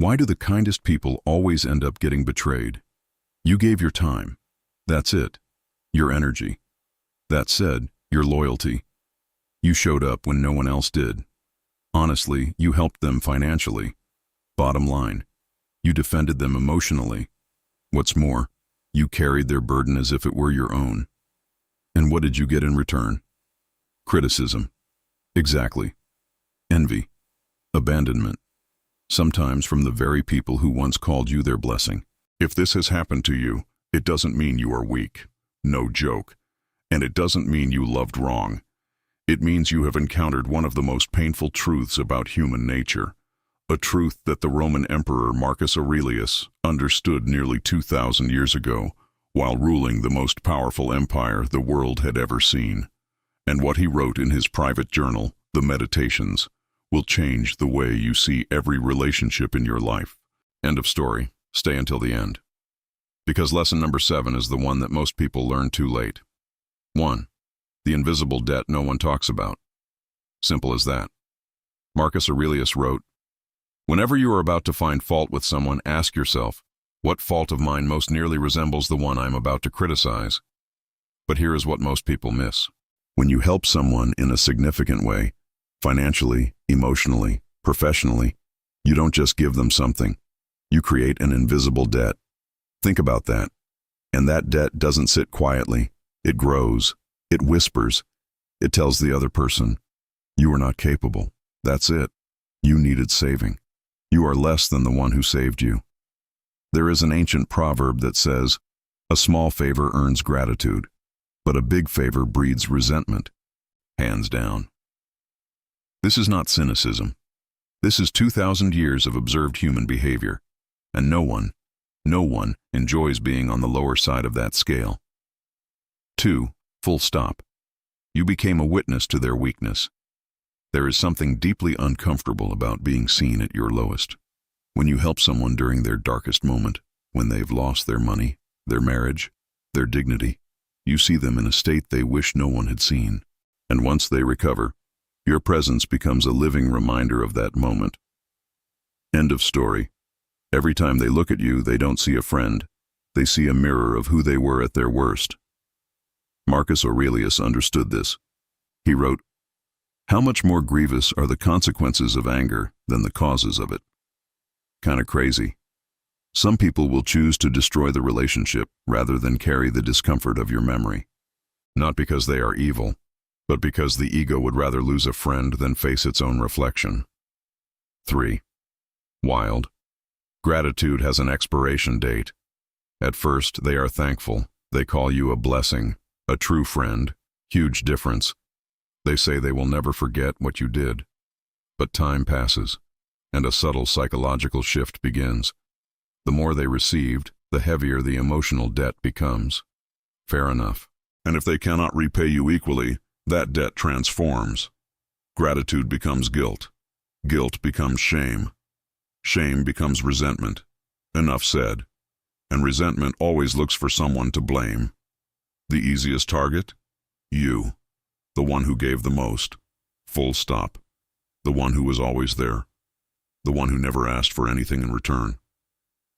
Why do the kindest people always end up getting betrayed? You gave your time. That's it. Your energy. That said, your loyalty. You showed up when no one else did. Honestly, you helped them financially. Bottom line, you defended them emotionally. What's more, you carried their burden as if it were your own. And what did you get in return? Criticism. Exactly. Envy. Abandonment. Sometimes from the very people who once called you their blessing. If this has happened to you, it doesn't mean you are weak. No joke. And it doesn't mean you loved wrong. It means you have encountered one of the most painful truths about human nature. A truth that the Roman Emperor Marcus Aurelius understood nearly 2,000 years ago, while ruling the most powerful empire the world had ever seen. And what he wrote in his private journal, the Meditations, will change the way you see every relationship in your life. End of story. Stay until the end. Because lesson number 7 is the one that most people learn too late. 1. The invisible debt no one talks about. Simple as that. Marcus Aurelius wrote, "Whenever you are about to find fault with someone, ask yourself, what fault of mine most nearly resembles the one I am about to criticize?" But here is what most people miss. When you help someone in a significant way, financially, emotionally, professionally, you don't just give them something. You create an invisible debt. Think about that. And that debt doesn't sit quietly. It grows. It whispers. It tells the other person, you are not capable. That's it. You needed saving. You are less than the one who saved you. There is an ancient proverb that says, a small favor earns gratitude, but a big favor breeds resentment. Hands down. This is not cynicism. This is 2,000 years of observed human behavior, and no one enjoys being on the lower side of that scale. 2. Full stop. You became a witness to their weakness. There is something deeply uncomfortable about being seen at your lowest. When you help someone during their darkest moment, when they've lost their money, their marriage, their dignity, you see them in a state they wish no one had seen. And once they recover, your presence becomes a living reminder of that moment. End of story. Every time they look at you, they don't see a friend. They see a mirror of who they were at their worst. Marcus Aurelius understood this. He wrote, "How much more grievous are the consequences of anger than the causes of it?" Kinda crazy. Some people will choose to destroy the relationship rather than carry the discomfort of your memory. Not because they are evil, but because the ego would rather lose a friend than face its own reflection. 3. Wild. Gratitude has an expiration date. At first, they are thankful. They call you a blessing, a true friend, huge difference. They say they will never forget what you did. But time passes, and a subtle psychological shift begins. The more they received, the heavier the emotional debt becomes. Fair enough. And if they cannot repay you equally, that debt transforms. Gratitude becomes guilt. Guilt becomes shame. Shame becomes resentment. Enough said. And resentment always looks for someone to blame. The easiest target? You. The one who gave the most. Full stop. The one who was always there. The one who never asked for anything in return.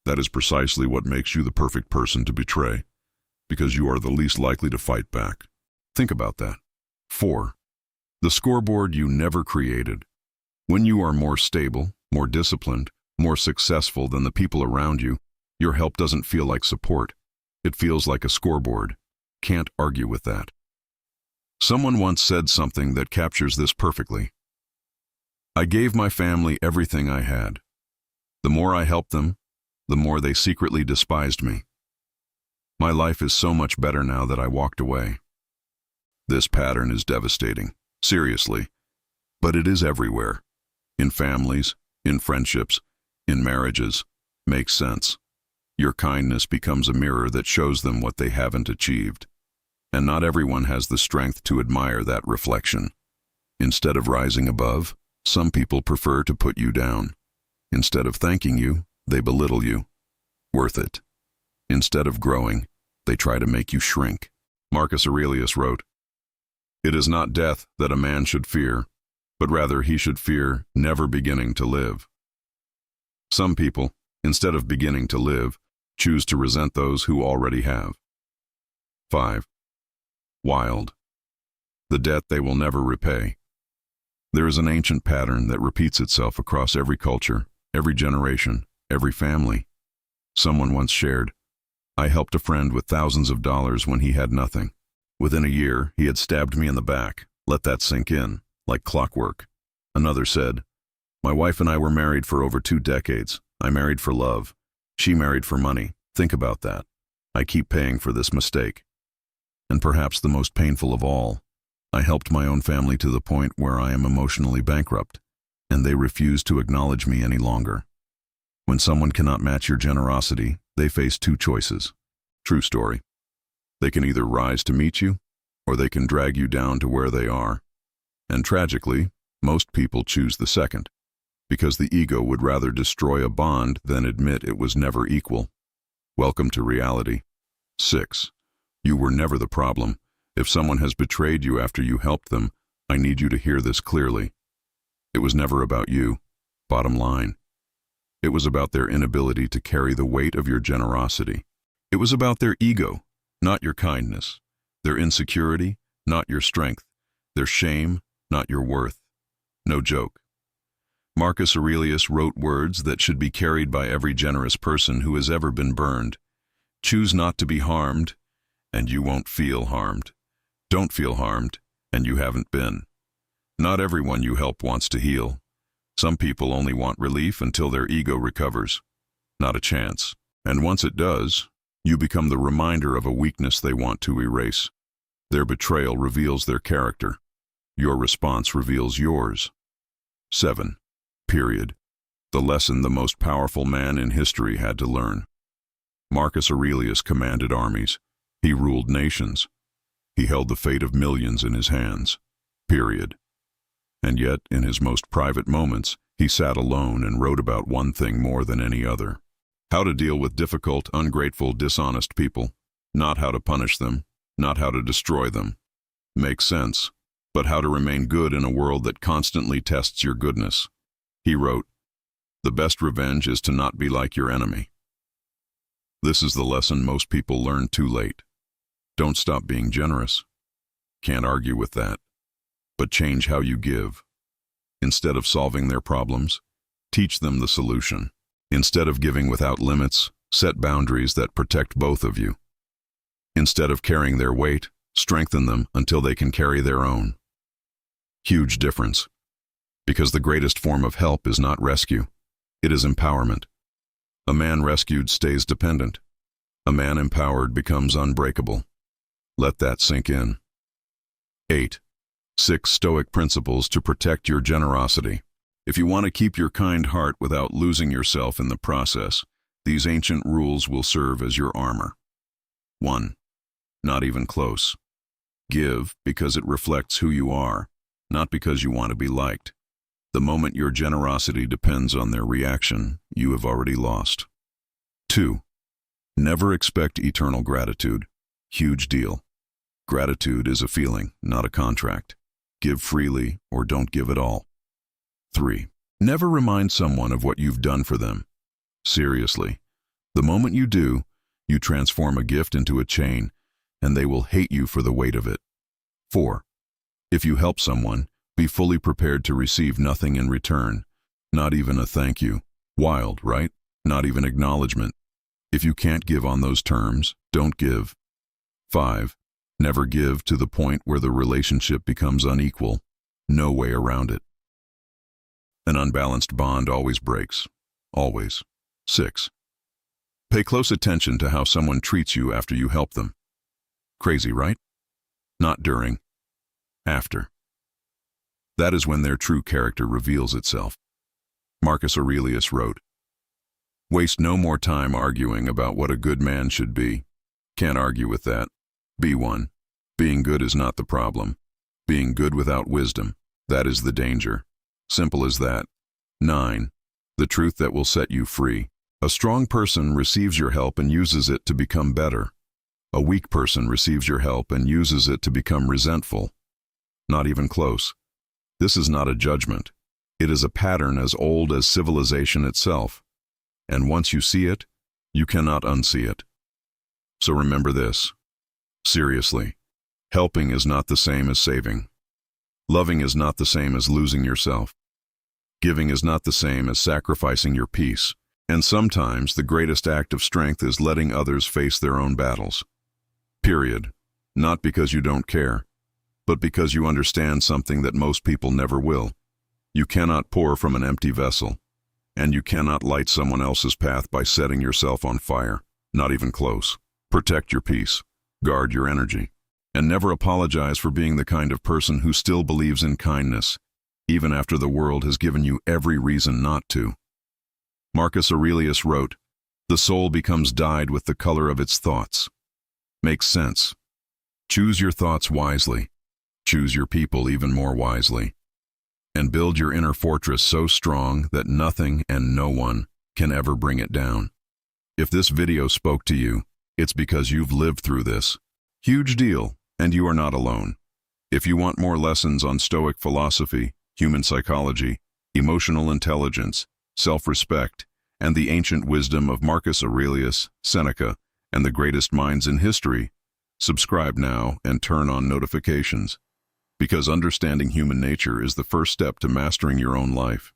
That is precisely what makes you the perfect person to betray, because you are the least likely to fight back. Think about that. 4. The scoreboard you never created. When you are more stable, more disciplined, more successful than the people around you, your help doesn't feel like support. It feels like a scoreboard. Can't argue with that. Someone once said something that captures this perfectly. I gave my family everything I had. The more I helped them, the more they secretly despised me. My life is so much better now that I walked away. This pattern is devastating, seriously, but it is everywhere. In families, in friendships, in marriages. Makes sense. Your kindness becomes a mirror that shows them what they haven't achieved. And not everyone has the strength to admire that reflection. Instead of rising above, some people prefer to put you down. Instead of thanking you, they belittle you. Worth it. Instead of growing, they try to make you shrink. Marcus Aurelius wrote, "It is not death that a man should fear, but rather he should fear never beginning to live." Some people, instead of beginning to live, choose to resent those who already have. 5. Wild. The debt they will never repay. There is an ancient pattern that repeats itself across every culture, every generation, every family. Someone once shared, "I helped a friend with thousands of dollars when he had nothing. Within a year, he had stabbed me in the back. Let that sink in, like clockwork." Another said, "My wife and I were married for over 2 decades. I married for love. She married for money. Think about that. I keep paying for this mistake." And perhaps the most painful of all, I helped my own family to the point where I am emotionally bankrupt, and they refuse to acknowledge me any longer. When someone cannot match your generosity, they face 2 choices. True story. They can either rise to meet you, or they can drag you down to where they are. And tragically, most people choose the second, because the ego would rather destroy a bond than admit it was never equal. Welcome to reality. 6. You were never the problem. If someone has betrayed you after you helped them, I need you to hear this clearly. It was never about you. Bottom line. It was about their inability to carry the weight of your generosity. It was about their ego, not your kindness. Their insecurity, not your strength. Their shame, not your worth. No joke. Marcus Aurelius wrote words that should be carried by every generous person who has ever been burned. Choose not to be harmed, and you won't feel harmed. Don't feel harmed, and you haven't been. Not everyone you help wants to heal. Some people only want relief until their ego recovers. Not a chance. And once it does, you become the reminder of a weakness they want to erase. Their betrayal reveals their character. Your response reveals yours. 7. Period. The lesson the most powerful man in history had to learn. Marcus Aurelius commanded armies. He ruled nations. He held the fate of millions in his hands. Period. And yet, in his most private moments, he sat alone and wrote about one thing more than any other. How to deal with difficult, ungrateful, dishonest people. Not how to punish them, not how to destroy them. Makes sense. But how to remain good in a world that constantly tests your goodness. He wrote, "The best revenge is to not be like your enemy." This is the lesson most people learn too late. Don't stop being generous. Can't argue with that. But change how you give. Instead of solving their problems, teach them the solution. Instead of giving without limits, set boundaries that protect both of you. Instead of carrying their weight, strengthen them until they can carry their own. Huge difference. Because the greatest form of help is not rescue. It is empowerment. A man rescued stays dependent. A man empowered becomes unbreakable. Let that sink in. 8. 6 Stoic principles to protect your generosity. If you want to keep your kind heart without losing yourself in the process, these ancient rules will serve as your armor. 1. Not even close. Give because it reflects who you are, not because you want to be liked. The moment your generosity depends on their reaction, you have already lost. 2. Never expect eternal gratitude. Huge deal. Gratitude is a feeling, not a contract. Give freely or don't give at all. 3. Never remind someone of what you've done for them. Seriously. The moment you do, you transform a gift into a chain, and they will hate you for the weight of it. 4. If you help someone, be fully prepared to receive nothing in return, not even a thank you. Wild, right? Not even acknowledgement. If you can't give on those terms, don't give. 5. Never give to the point where the relationship becomes unequal. No way around it. An unbalanced bond always breaks. Always. 6. Pay close attention to how someone treats you after you help them. Crazy, right? Not during. After. That is when their true character reveals itself. Marcus Aurelius wrote, "Waste no more time arguing about what a good man should be. Can't argue with that. Be one. Being good is not the problem. Being good without wisdom, that is the danger. Simple as that. 9. The truth that will set you free. A strong person receives your help and uses it to become better. A weak person receives your help and uses it to become resentful. Not even close. This is not a judgment. It is a pattern as old as civilization itself. And once you see it, you cannot unsee it. So remember this. Seriously, helping is not the same as saving. Loving is not the same as losing yourself. Giving is not the same as sacrificing your peace. And sometimes the greatest act of strength is letting others face their own battles. Period. Not because you don't care, but because you understand something that most people never will. You cannot pour from an empty vessel, and you cannot light someone else's path by setting yourself on fire, not even close. Protect your peace, guard your energy, and never apologize for being the kind of person who still believes in kindness, even after the world has given you every reason not to. Marcus Aurelius wrote, "The soul becomes dyed with the color of its thoughts." Makes sense. Choose your thoughts wisely. Choose your people even more wisely. And build your inner fortress so strong that nothing and no one can ever bring it down. If this video spoke to you, it's because you've lived through this. Huge deal, and you are not alone. If you want more lessons on Stoic philosophy, human psychology, emotional intelligence, self-respect, and the ancient wisdom of Marcus Aurelius, Seneca, and the greatest minds in history, subscribe now and turn on notifications. Because understanding human nature is the first step to mastering your own life.